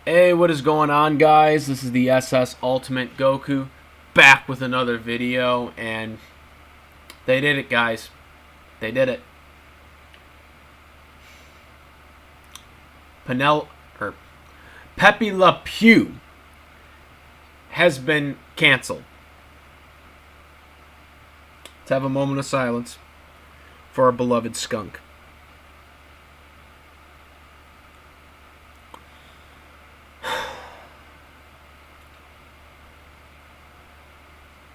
Hey, what is going on, guys? This is the SS Ultimate Goku back with another video, and they did it, guys. They did it. Pepe Le Pew has been canceled. Let's have a moment of silence for our beloved skunk.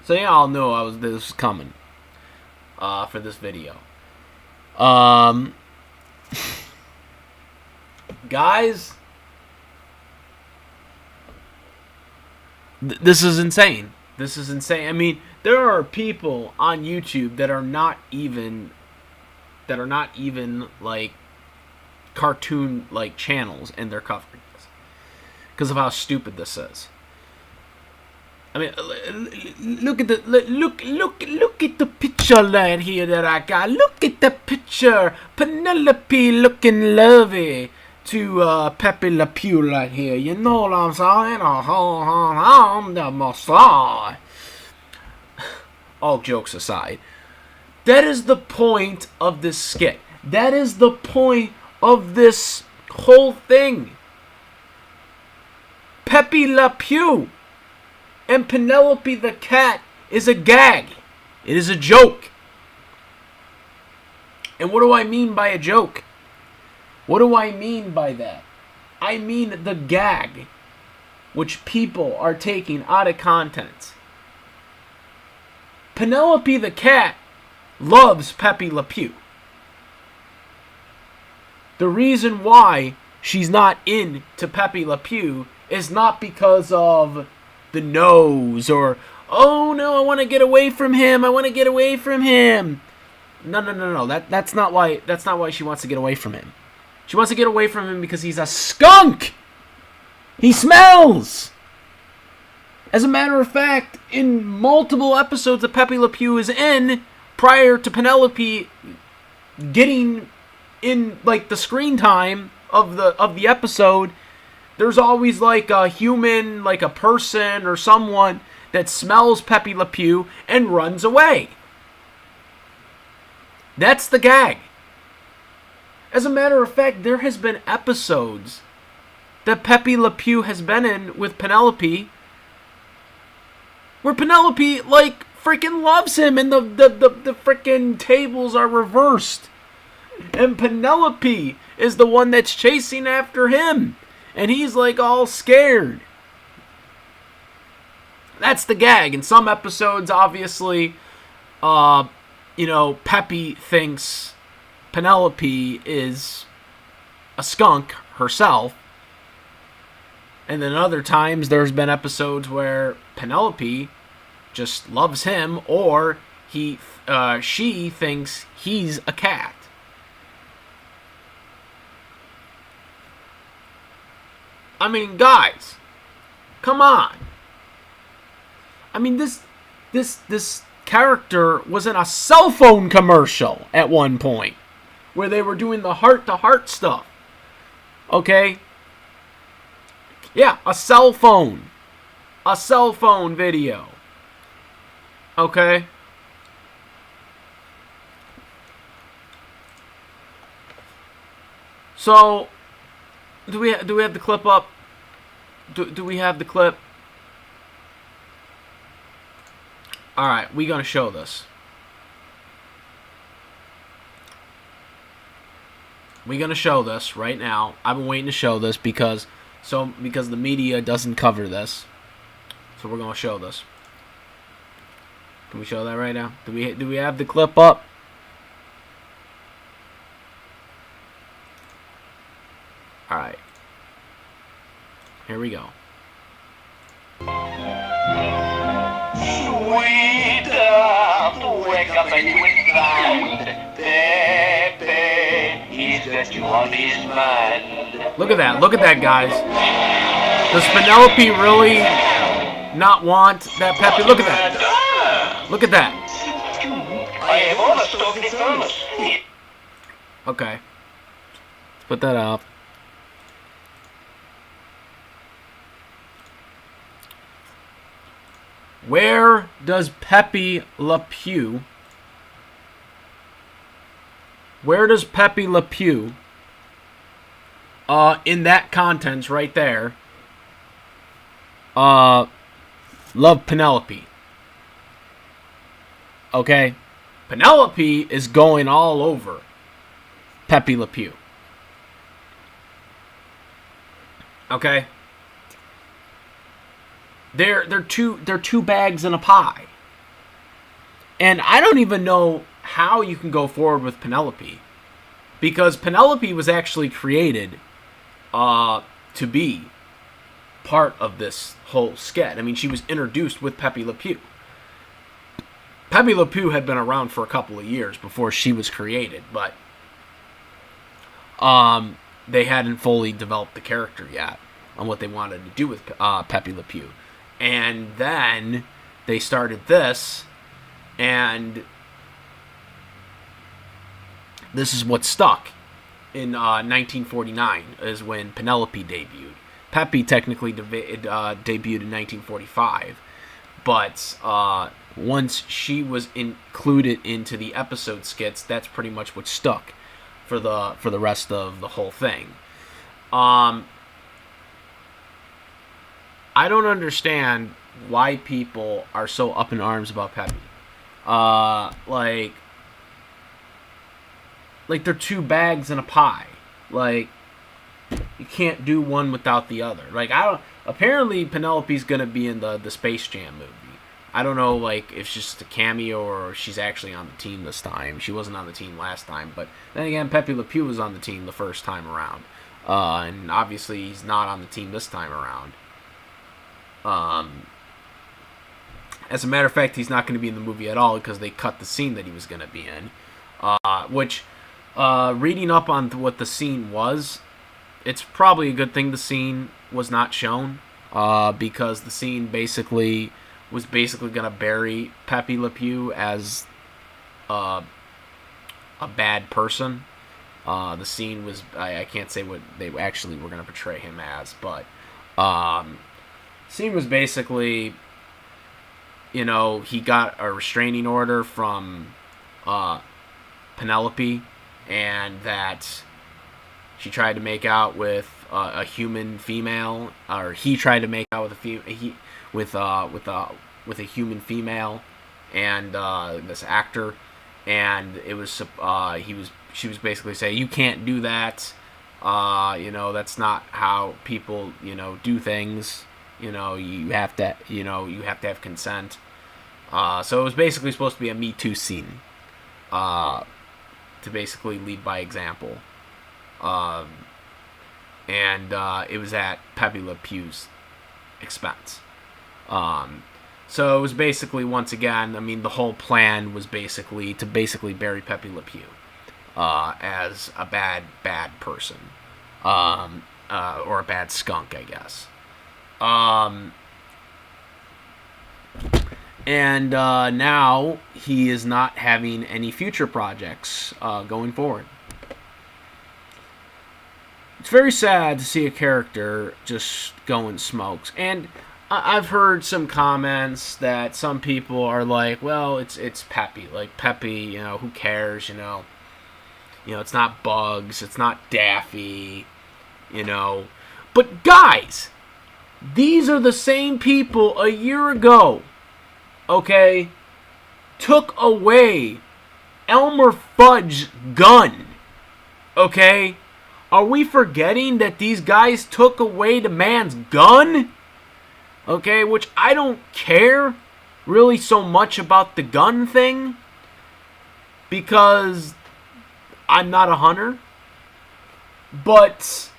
So y'all know this was coming for this video. Guys, this is insane. This is insane. I mean, there are people on YouTube that are not even like cartoon like channels, and they're covering this because of how stupid this is. I mean, look at the picture right here that I got. Look at the picture. Penelope looking lovely to Pepe Le Pew right here. You know what I'm saying? I'm the Messiah. All jokes aside, that is the point of this skit. That is the point of this whole thing. Pepe Le Pew and Penelope the cat is a gag. It is a joke. And what do I mean by a joke? What do I mean by that? I mean the gag, which people are taking out of context. Penelope the cat loves Pepe Le Pew. The reason why she's not into Pepe Le Pew is not because of the nose or, oh no, I want to get away from him. I want to get away from him. No. That's not why she wants to get away from him. She wants to get away from him because he's a skunk. He smells. As a matter of fact, in multiple episodes that Pepe Le Pew is in, prior to Penelope getting in like the screen time of the episode, there's always like a human, like a person or someone that smells Pepe Le Pew and runs away. That's the gag. As a matter of fact, there has been episodes that Pepe Le Pew has been in with Penelope where Penelope like freaking loves him and the freaking tables are reversed. And Penelope is the one that's chasing after him. And he's like all scared. That's the gag. In some episodes, obviously, Pepe thinks Penelope is a skunk herself. And then other times, there's been episodes where Penelope just loves him, or she thinks he's a cat. I mean, guys, come on. I mean, this character was in a cell phone commercial at one point where they were doing the heart-to-heart stuff. Okay? Yeah, a cell phone. A cell phone video. Okay? So, do we have the clip up? Do we have the clip? Alright, we're gonna show this. We're gonna show this right now. I've been waiting to show this because the media doesn't cover this. So we're gonna show this. Can we show that right now? Do we have the clip up? Alright. Here we go. Sweet to wake up and find Pepe, he's got you on his mind. Look at that, guys. Does Penelope really not want that Pepe? Look at that. Look at that. I am almost talking first. Okay. Let's put that up. Where does Pepe Le Pew... Where does Pepe Le Pew... in that content right there... love Penelope? Okay? Penelope is going all over Pepe Le Pew. Okay? They're two bags in a pie. And I don't even know how you can go forward with Penelope. Because Penelope was actually created to be part of this whole skit. I mean, she was introduced with Pepe Le Pew. Pepe Le Pew had been around for a couple of years before she was created, but they hadn't fully developed the character yet on what they wanted to do with Pepe Le Pew. And then they started this, and this is what stuck. In 1949 is when Penelope debuted. Pepe technically debuted in 1945, but once she was included into the episode skits, that's pretty much what stuck for the rest of the whole thing. I don't understand why people are so up in arms about Pepe. Like they're two bags in a pie. Like, you can't do one without the other. Like, apparently Penelope's gonna be in the Space Jam movie. I don't know, like, if it's just a cameo or she's actually on the team this time. She wasn't on the team last time, but then again, Pepe Le Pew was on the team the first time around. And obviously he's not on the team this time around. As a matter of fact, he's not going to be in the movie at all because they cut the scene that he was going to be in. Which, reading up on what the scene was, it's probably a good thing the scene was not shown. Because the scene was basically going to bury Pepe Le Pew as a bad person. The scene was, I can't say what they actually were going to portray him as, but scene was basically, you know, he got a restraining order from Penelope, and that she tried to make out with a human female, or he tried to make out with a human female, and this actor, and it was she was basically saying, you can't do that, that's not how people, do things, you have to have consent. So it was basically supposed to be a Me Too scene, to basically lead by example. And it was at Pepe Le Pew's expense. So it was basically, once again, I mean, the whole plan was basically to bury Pepe Le Pew as a bad person, or a bad skunk, I guess. And now he is not having any future projects going forward. It's very sad to see a character just go in smokes. And I've heard some comments that some people are like, well, it's Pepe. Like, Pepe, who cares, it's not Bugs, it's not Daffy, But guys, these are the same people a year ago, okay, took away Elmer Fudd's gun, okay? Are we forgetting that these guys took away the man's gun? Okay, which I don't care really so much about the gun thing, because I'm not a hunter. But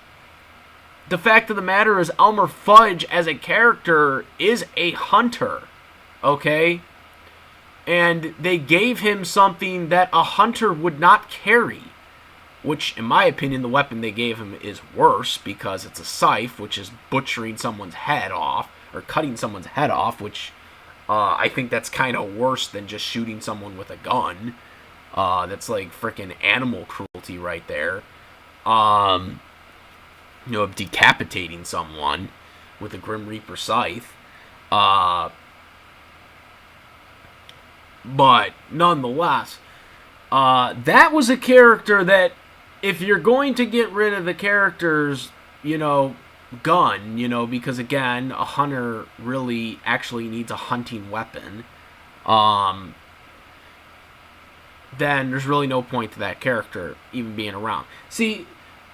the fact of the matter is, Elmer Fudd as a character is a hunter, okay? And they gave him something that a hunter would not carry. Which, in my opinion, the weapon they gave him is worse, because it's a scythe, which is butchering someone's head off, or cutting someone's head off, which I think that's kind of worse than just shooting someone with a gun. That's like freaking animal cruelty right there. Of decapitating someone with a Grim Reaper scythe. But nonetheless, that was a character that, if you're going to get rid of the character's, gun, because again, a hunter really actually needs a hunting weapon, then there's really no point to that character even being around. See,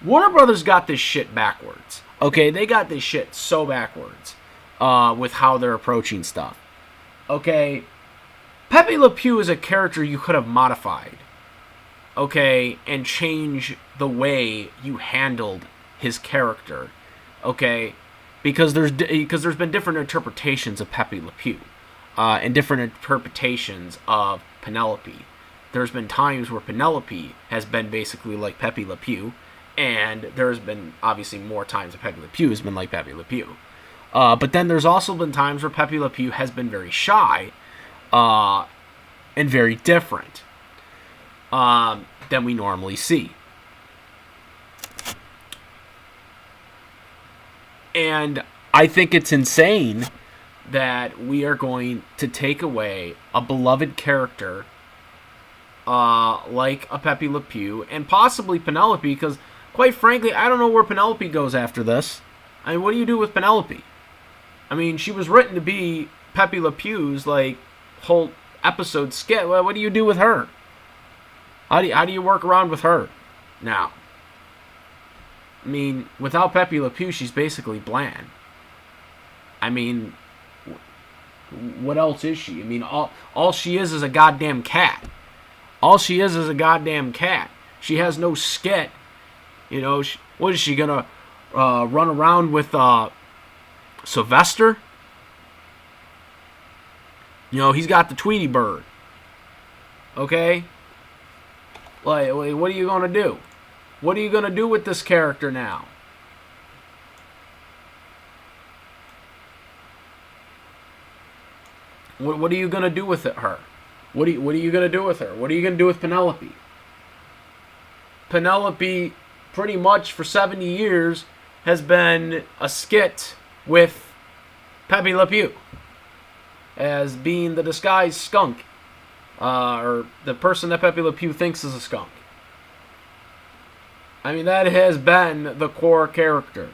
Warner Brothers got this shit backwards. Okay, they got this shit so backwards with how they're approaching stuff. Okay, Pepe Le Pew is a character you could have modified, okay, and change the way you handled his character, okay, because there's been different interpretations of Pepe Le Pew, and different interpretations of Penelope. There's been times where Penelope has been basically like Pepe Le Pew, and there's been obviously more times that Pepe Le Pew has been like Pepe Le Pew. But then there's also been times where Pepe Le Pew has been very shy, and very different than we normally see. And I think it's insane that we are going to take away a beloved character like a Pepe Le Pew and possibly Penelope, because quite frankly, I don't know where Penelope goes after this. I mean, what do you do with Penelope? I mean, she was written to be Pepe Le Pew's whole episode skit. What do you do with her? How do you work around with her now? I mean, without Pepe Le Pew, she's basically bland. I mean, what else is she? I mean, all she is a goddamn cat. All she is a goddamn cat. She has no skit. What is she gonna run around with Sylvester? He's got the Tweety Bird. Okay? What are you gonna do? What are you gonna do with this character now? What are you gonna do with her? What are you gonna do with her? What are you gonna do with Penelope? Penelope, pretty much for 70 years, has been a skit with Pepe Le Pew as being the disguised skunk, or the person that Pepe Le Pew thinks is a skunk. I mean, that has been the core character.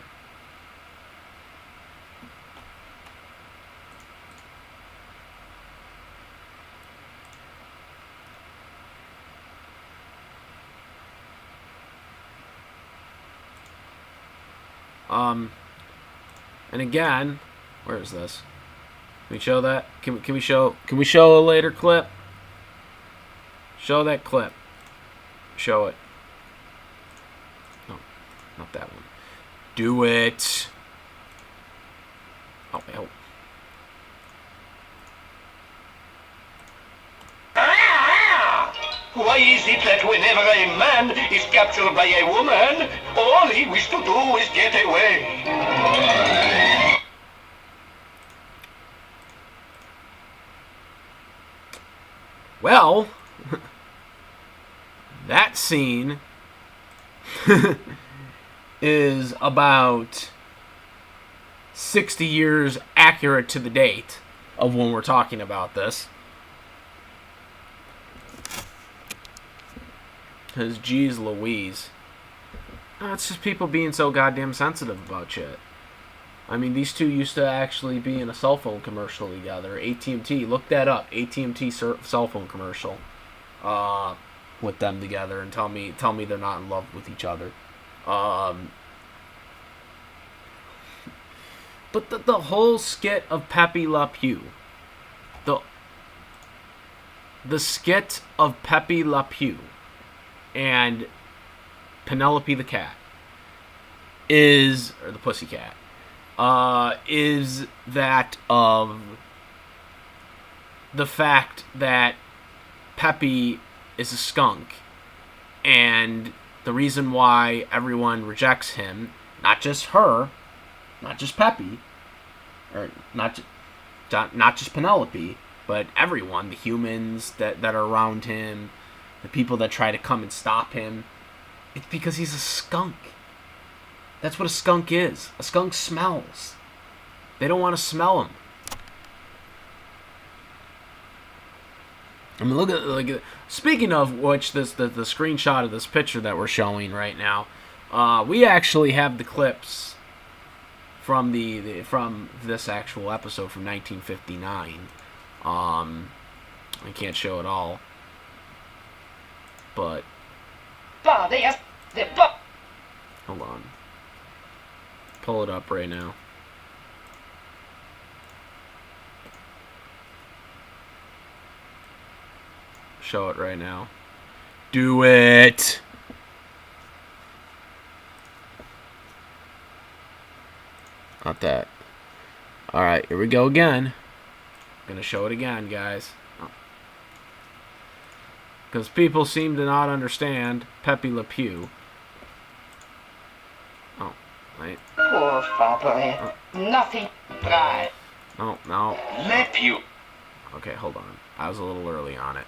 And again, where is this? Can we show that? Can we show a later clip? Show that clip. Show it. No, not that one. Do it. Oh, hell. Why is it that whenever a man is captured by a woman, all he wishes to do is get away? Well, that scene is about 60 years accurate to the date of when we're talking about this. Because, geez Louise. It's just people being so goddamn sensitive about shit. I mean, these two used to actually be in a cell phone commercial together. AT&T, look that up. AT&T cell phone commercial with them together, and tell me they're not in love with each other. But the whole skit of Pepe Le Pew, the skit of Pepe Le Pew and Penelope the cat or the pussycat, is that of the fact that Pepe is a skunk, and the reason why everyone rejects him, not just her, not just Pepe, or not just Penelope, but everyone, the humans that are around him, the people that try to come and stop him, it's because he's a skunk. That's what a skunk is. A skunk smells. They don't want to smell him. I mean, look at speaking of which, the screenshot of this picture that we're showing right now, we actually have the clips from from this actual episode from 1959. I can't show it all, but hold on, pull it up right now. Show it right now. Do it. Not that. Alright, here we go again. Gonna show it again, guys. Because people seem to not understand Pepe Le Pew. Oh, wait. Poor Papa. Nothing. Try. Oh, no. Le Pew. Okay, hold on. I was a little early on it.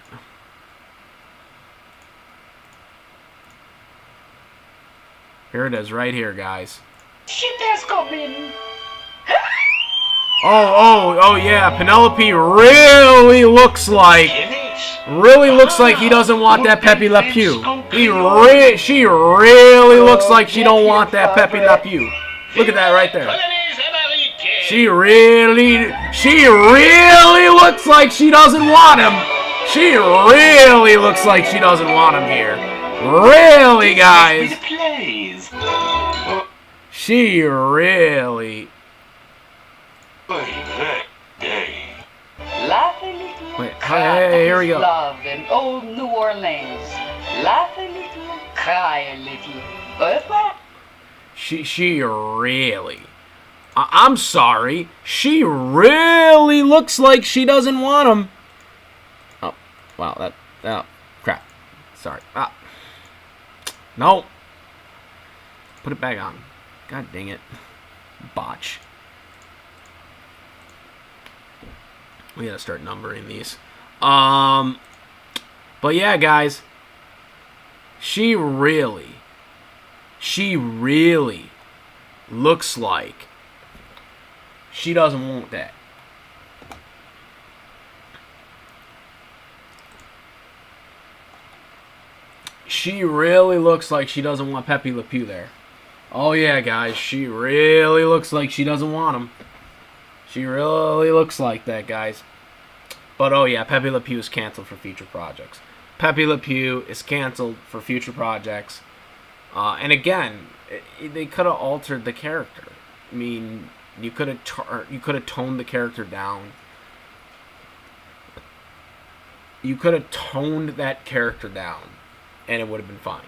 Here it is, right here, guys. Ship has come in. Oh, yeah. Penelope really looks like he doesn't want that Pepe Le Pew. She really looks like she don't want that Pepe Le Pew. Look at that right there. She really looks like she doesn't want him. She really looks like she doesn't want him here. Really, guys. She really. Wait, hey, here we go. Love in old New Orleans. Laugh a little, cry a little. She really. I'm sorry. She really looks like she doesn't want him. Oh, wow, oh, crap. Sorry. No. Put it back on. God dang it. Botch. We gotta start numbering these. But yeah, guys. She really looks like she doesn't want that. She really looks like she doesn't want Pepe Le Pew there. Oh yeah, guys, she really looks like she doesn't want him. She really looks like that, guys. But oh yeah, Pepe Le Pew is canceled for future projects. Pepe Le Pew is canceled for future projects. And again, they could have altered the character. I mean, you could have toned the character down. You could have toned that character down, and it would have been fine.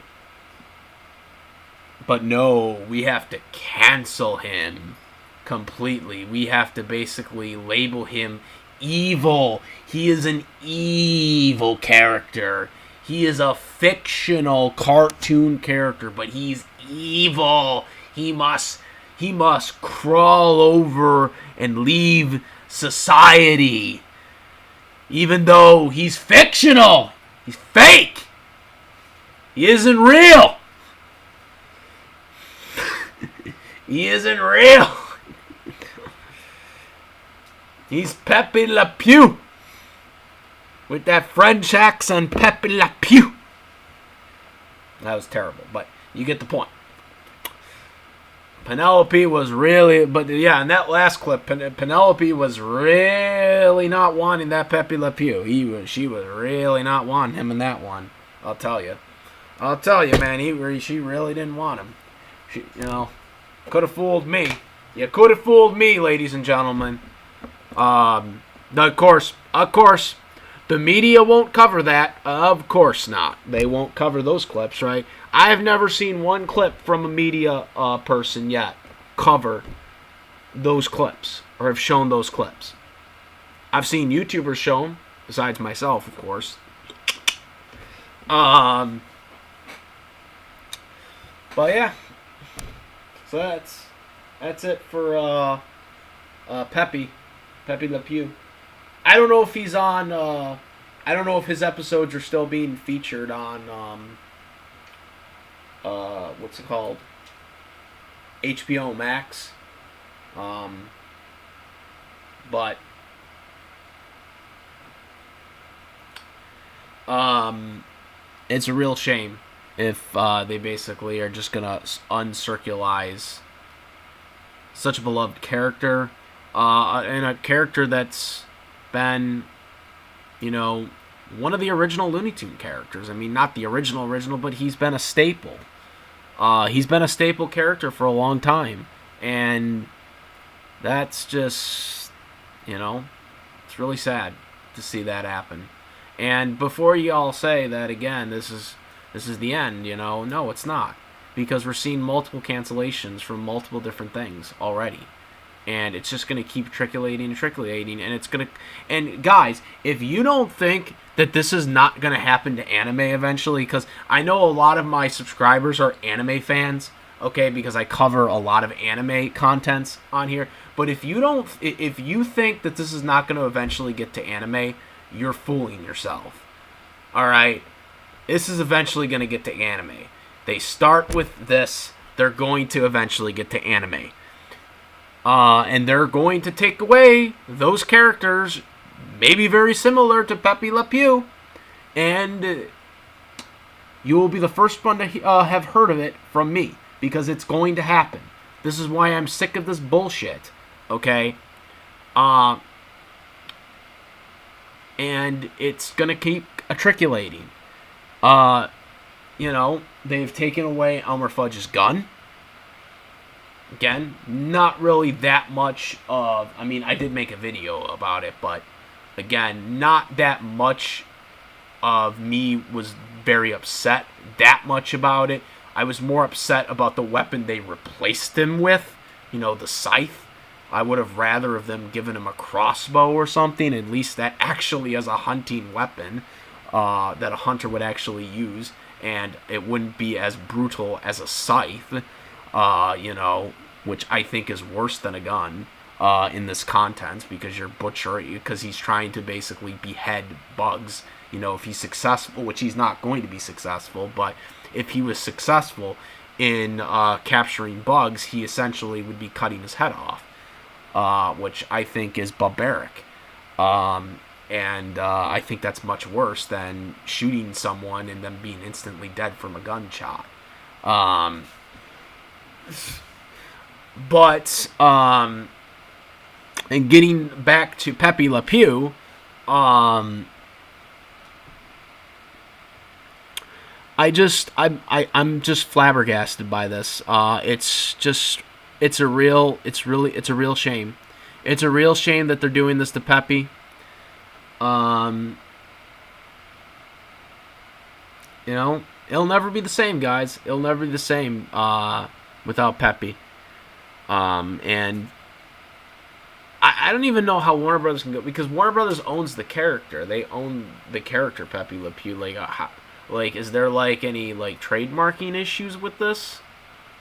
But no, we have to cancel him completely. We have to basically label him evil. He is an evil character. He is a fictional cartoon character, but he's evil. He must crawl over and leave society. Even though he's fictional. He's fake. He isn't real. He isn't real. He's Pepe Le Pew. With that French accent, Pepe Le Pew. That was terrible, but you get the point. Penelope was really, but yeah, in that last clip, Penelope was really not wanting that Pepe Le Pew. She was really not wanting him in that one. I'll tell you, man. She really didn't want him. She, could have fooled me. You could have fooled me, ladies and gentlemen. Of course, the media won't cover that. Of course not. They won't cover those clips, right? I've never seen one clip from a media person yet cover those clips or have shown those clips. I've seen YouTubers show them, besides myself, of course. But yeah, so that's it for Pepe Le Pew. I don't know if he's on. I don't know if his episodes are still being featured on. What's it called? HBO Max. But It's a real shame if they basically are just gonna uncircularize such a beloved character, and a character that's been, one of the original Looney Tune characters. I mean, not the original, but he's been a staple. He's been a staple character for a long time, and that's just, it's really sad to see that happen. And before you all say that again, this is the end, no, it's not, because we're seeing multiple cancellations from multiple different things already. And it's just going to keep trickulating, and it's going to... And guys, if you don't think that this is not going to happen to anime eventually, because I know a lot of my subscribers are anime fans, okay, because I cover a lot of anime contents on here, but if you think that this is not going to eventually get to anime, you're fooling yourself. Alright? This is eventually going to get to anime. They start with this, they're going to eventually get to anime. And they're going to take away those characters, maybe very similar to Pepe Le Pew, and you will be the first one to have heard of it from me, because it's going to happen. This is why I'm sick of this bullshit, okay? And it's going to keep matriculating. They've taken away Elmer Fudd's gun. Again, not really that much of... I mean, I did make a video about it, but again, not that much of me was very upset that much about it. I was more upset about the weapon they replaced him with, the scythe. I would have rather of them given him a crossbow or something, at least that actually is a hunting weapon that a hunter would actually use, and it wouldn't be as brutal as a scythe. Which I think is worse than a gun in this content, because because he's trying to basically behead bugs. If he's successful, which he's not going to be successful, but if he was successful in capturing bugs, he essentially would be cutting his head off, which I think is barbaric. And I think that's much worse than shooting someone and them being instantly dead from a gunshot. But, and getting back to Pepe Le Pew, I'm just flabbergasted by this. It's a real shame. It's a real shame that they're doing this to Pepe. It'll never be the same, guys. It'll never be the same, without Pepe. And I don't even know how Warner Brothers can go, because Warner Brothers owns the character. They own the character Pepe Le Pew. Is there any trademarking issues with this,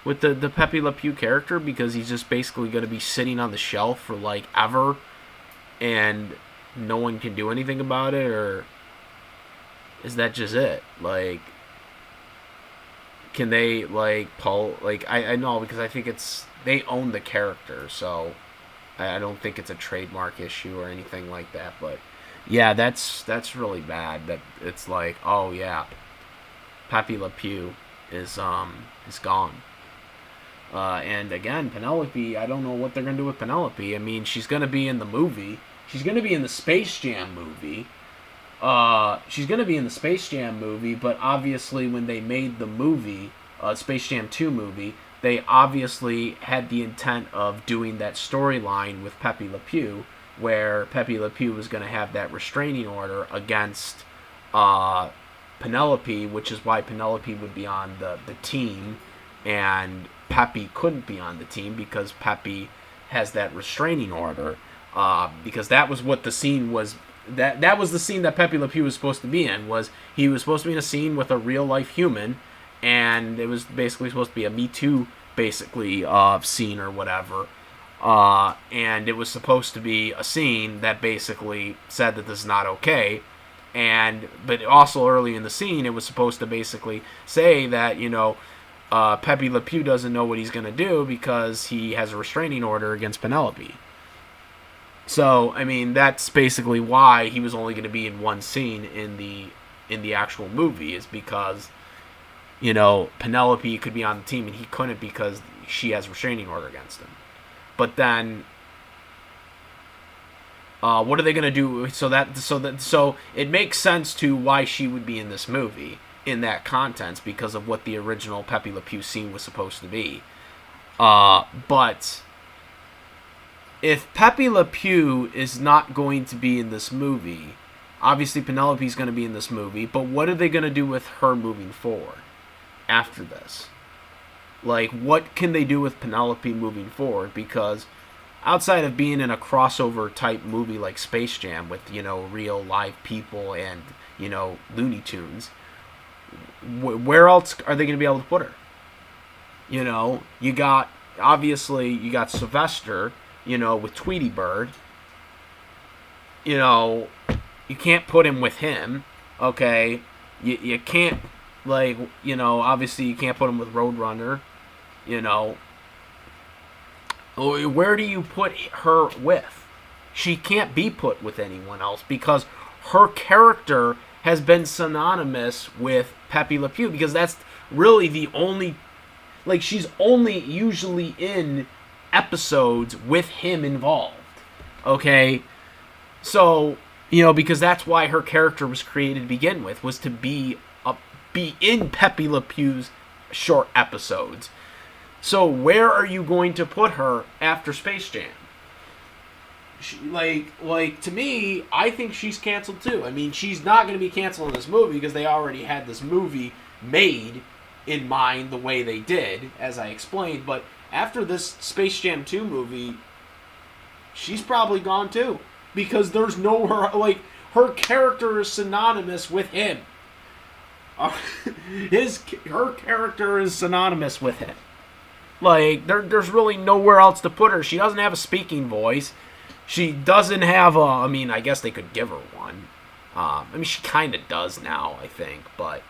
with the Pepe Le Pew character? Because he's just basically going to be sitting on the shelf for ever, and no one can do anything about it, or is that just it? Can they pull I know, because I think they own the character, so I don't think it's a trademark issue or anything like that. But yeah, that's really bad. That it's oh yeah, Pepe Le Pew is gone. And again, Penelope, I don't know what they're gonna do with Penelope. I mean, she's gonna be in the movie. She's gonna be in the Space Jam movie. But obviously when they made the movie, Space Jam 2 movie, they obviously had the intent of doing that storyline with Pepe Le Pew, where Pepe Le Pew was going to have that restraining order against Penelope, which is why Penelope would be on the team, and Pepe couldn't be on the team because Pepe has that restraining order, because that was what the scene was. That was the scene that Pepe Le Pew was supposed to be in. He was supposed to be in a scene with a real life human, and it was basically supposed to be a Me Too scene or whatever. And it was supposed to be a scene that basically said that this is not okay. But also early in the scene, it was supposed to basically say that, Pepe Le Pew doesn't know what he's going to do because he has a restraining order against Penelope. So, I mean, that's basically why he was only going to be in one scene in the in the actual movie is because, you know, Penelope could be on the team and he couldn't because she has restraining order against him. But then, what are they gonna do? So it makes sense to why she would be in this movie in that context because of what the original Pepe Le Pew scene was supposed to be. But if Pepe Le Pew is not going to be in this movie, obviously Penelope's going to be in this movie, but what are they going to do with her moving forward after this? Like, what can they do with Penelope moving forward? Because outside of being in a crossover type movie like Space Jam with, you know, real live people and, you know, Looney Tunes, where else are they going to be able to put her? You know, you got Sylvester, you know, with Tweety Bird. You know, you can't put him with him, okay? You can't, like, you know, obviously you can't put him with Roadrunner, you know. Where do you put her with? She can't be put with anyone else because her character has been synonymous with Pepe Le Pew because that's really the only, like, she's only usually in episodes with him involved, okay? So, you know, because that's why her character was created to begin with, was to be in Pepe Le Pew's short episodes. So where are you going to put her after Space Jam? Like to me, I think she's canceled too. I mean, she's not going to be canceled in this movie because they already had this movie made in mind the way they did, as I explained. But after this Space Jam 2 movie, she's probably gone too. Because there's nowhere, like, her character is synonymous with him. Her character is synonymous with him. Like, there's really nowhere else to put her. She doesn't have a speaking voice. She doesn't have a, I mean, I guess they could give her one. I mean, she kind of does now, I think, but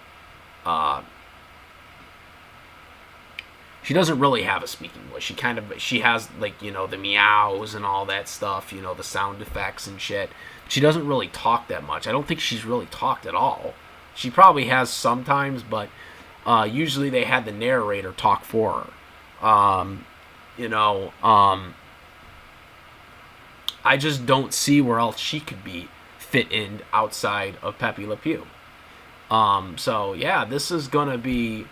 she doesn't really have a speaking voice. She has, like, you know, the meows and all that stuff, you know, the sound effects and shit. She doesn't really talk that much. I don't think she's really talked at all. She probably has sometimes, but usually they had the narrator talk for her. You know, I just don't see where else she could be fit in outside of Pepe Le Pew. So, yeah, this is going to be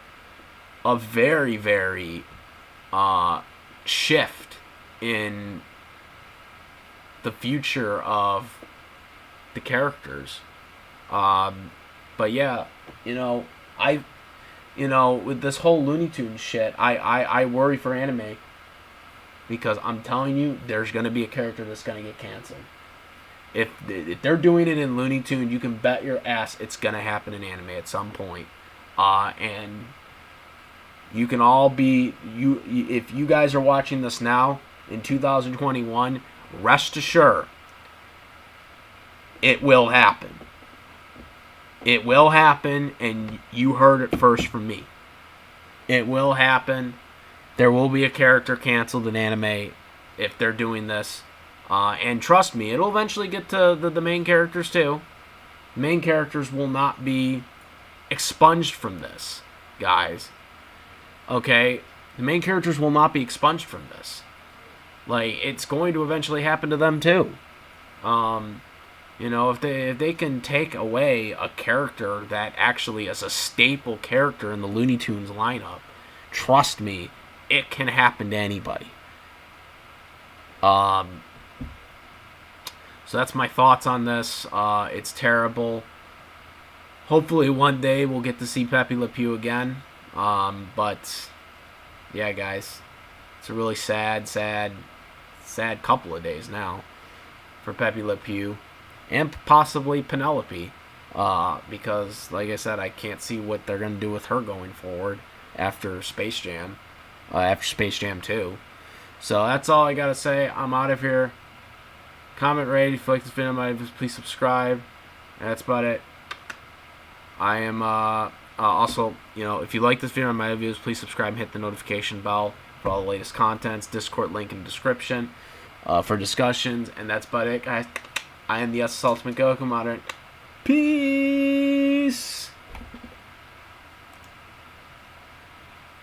a very, very shift in the future of the characters. But yeah, you know, with this whole Looney Tunes shit, I worry for anime because I'm telling you, there's gonna be a character that's gonna get canceled. If they're doing it in Looney Tunes, you can bet your ass it's gonna happen in anime at some point. And you can all be if you guys are watching this now in 2021, rest assured, it will happen. It will happen, and you heard it first from me. It will happen. There will be a character canceled in anime if they're doing this. And trust me, it'll eventually get to the main characters too. The main characters will not be expunged from this, guys. Okay? The main characters will not be expunged from this. Like, it's going to eventually happen to them too. You know, if they can take away a character that actually is a staple character in the Looney Tunes lineup, trust me, it can happen to anybody. So that's my thoughts on this. It's terrible. Hopefully one day we'll get to see Pepe Le Pew again. But yeah, guys, it's a really sad couple of days now for Pepe Le Pew. And possibly Penelope, because, like I said, I can't see what they're going to do with her going forward after Space Jam 2. So that's all I got to say. I'm out of here. Comment, rate. If you like this video, please subscribe. And that's about it. I am, also, you know, if you like this video and my videos, please subscribe and hit the notification bell for all the latest contents. Discord link in the description for discussions. And that's about it, guys. I am the Ultimate Goku Modern. Peace! Peace.